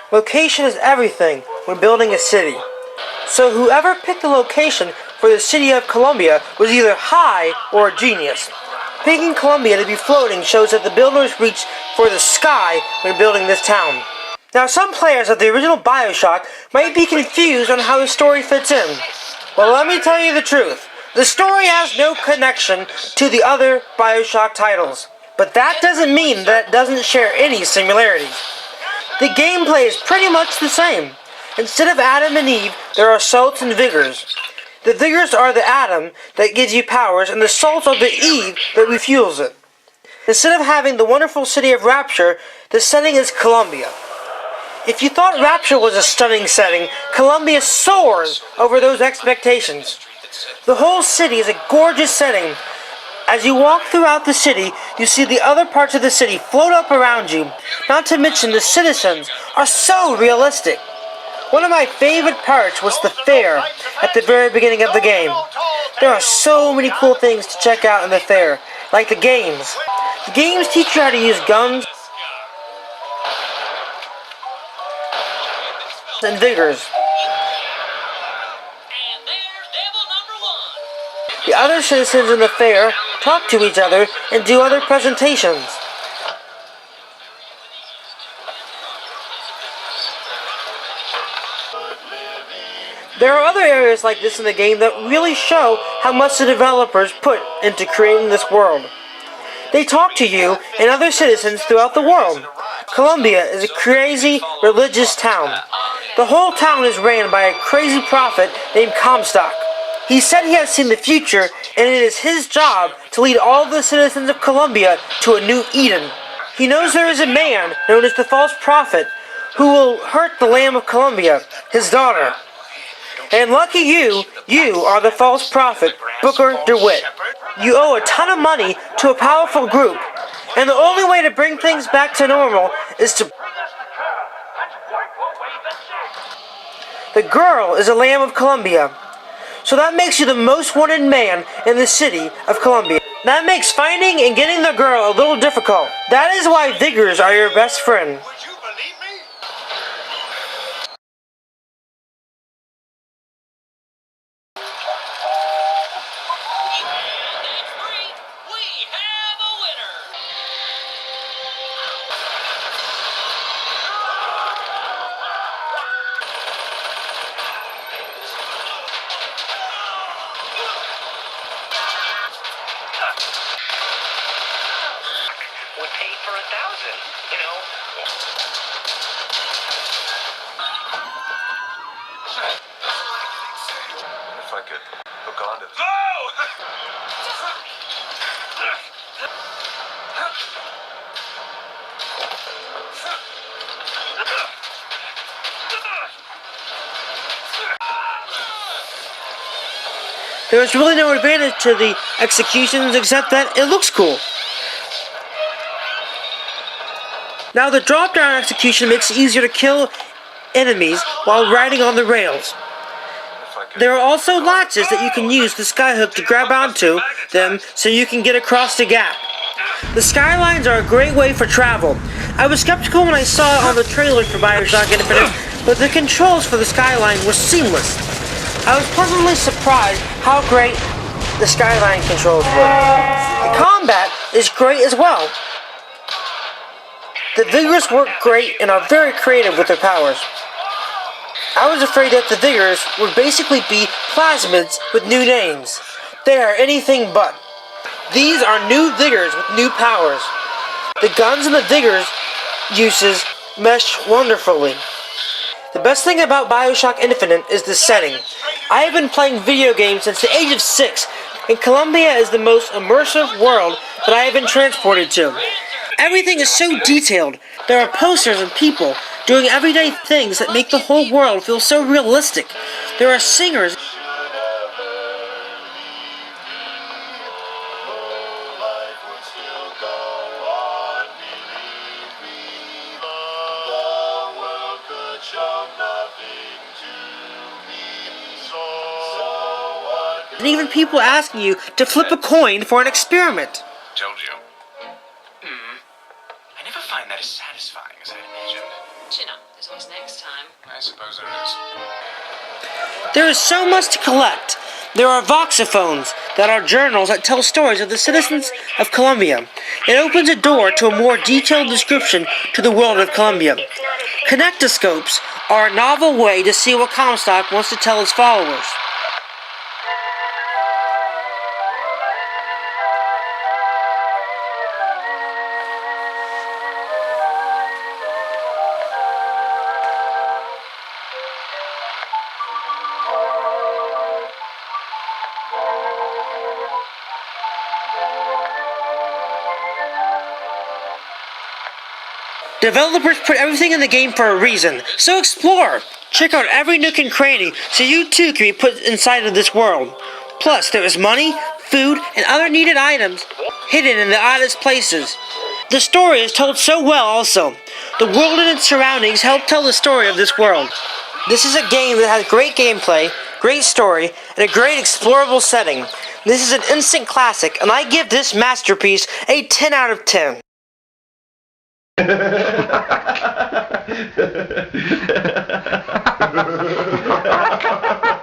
Location is everything when building a city. So whoever picked the location for the city of Columbia was either high or a genius. Picking Columbia to be floating shows that the builders reached for the sky when building this town. Now some players of the original Bioshock might be confused on how the story fits in. Well, let me tell you the truth. The story has no connection to the other Bioshock titles. But that doesn't mean that it doesn't share any similarities. The gameplay is pretty much the same. Instead of Adam and Eve, there are salts and vigors. The vigors are the Adam that gives you powers, and the salts are the Eve that refuels it. Instead of having the wonderful city of Rapture, the setting is Columbia. If you thought Rapture was a stunning setting, Columbia soars over those expectations. The whole city is a gorgeous setting. As you walk throughout the city, you see the other parts of the city float up around you. Not to mention the citizens are so realistic. One of my favorite parts was the fair at the very beginning of the game. There are so many cool things to check out in the fair, like the games. The games teach you how to use guns and vigors. The other citizens in the fair talk to each other and do other presentations. There are other areas like this in the game that really show how much the developers put into creating this world. They talk to you and other citizens throughout the world. Columbia is a crazy religious town. The whole town is ran by a crazy prophet named Comstock. He said he has seen the future, and it is his job to lead all the citizens of Columbia to a new Eden. He knows there is a man known as the false prophet who will hurt the Lamb of Columbia, his daughter. And lucky you are the false prophet, Booker DeWitt. You owe a ton of money to a powerful group, and the only way to bring things back to normal is to... The girl is a Lamb of Columbia. So that makes you the most wanted man in the city of Columbia. That makes finding and getting the girl a little difficult. That is why vigors are your best friend. We paid for 1,000, you know. If I could hook on to this. There is really no advantage to the executions except that it looks cool. Now the drop-down execution makes it easier to kill enemies while riding on the rails. There are also latches that you can use the skyhook to grab onto them so you can get across the gap. The skylines are a great way for travel. I was skeptical when I saw it on the trailer for Bioshock Infinite, but the controls for the skyline were seamless. I was pleasantly surprised how great the skyline controls were. The combat is great as well. The Vigors work great and are very creative with their powers. I was afraid that the Vigors would basically be plasmids with new names. They are anything but. These are new Vigors with new powers. The guns and the Vigors uses mesh wonderfully. The best thing about Bioshock Infinite is the setting. I have been playing video games since the age of 6, and Columbia is the most immersive world that I have been transported to. Everything is so detailed. There are posters and people doing everyday things that make the whole world feel so realistic. There are singers and even people asking you to flip a coin for an experiment. Told you. I never find that as satisfying as I imagined. Chin up. There's always next time. I suppose there is. There is so much to collect. There are voxophones that are journals that tell stories of the citizens of Colombia. It opens a door to a more detailed description to the world of Colombia. Connectoscopes are a novel way to see what Comstock wants to tell its followers. Developers put everything in the game for a reason, so explore! Check out every nook and cranny so you too can be put inside of this world. Plus, there is money, food, and other needed items hidden in the oddest places. The story is told so well also. The world and its surroundings help tell the story of this world. This is a game that has great gameplay, great story, and a great explorable setting. This is an instant classic, and I give this masterpiece a 10 out of 10. Ha ha ha ha!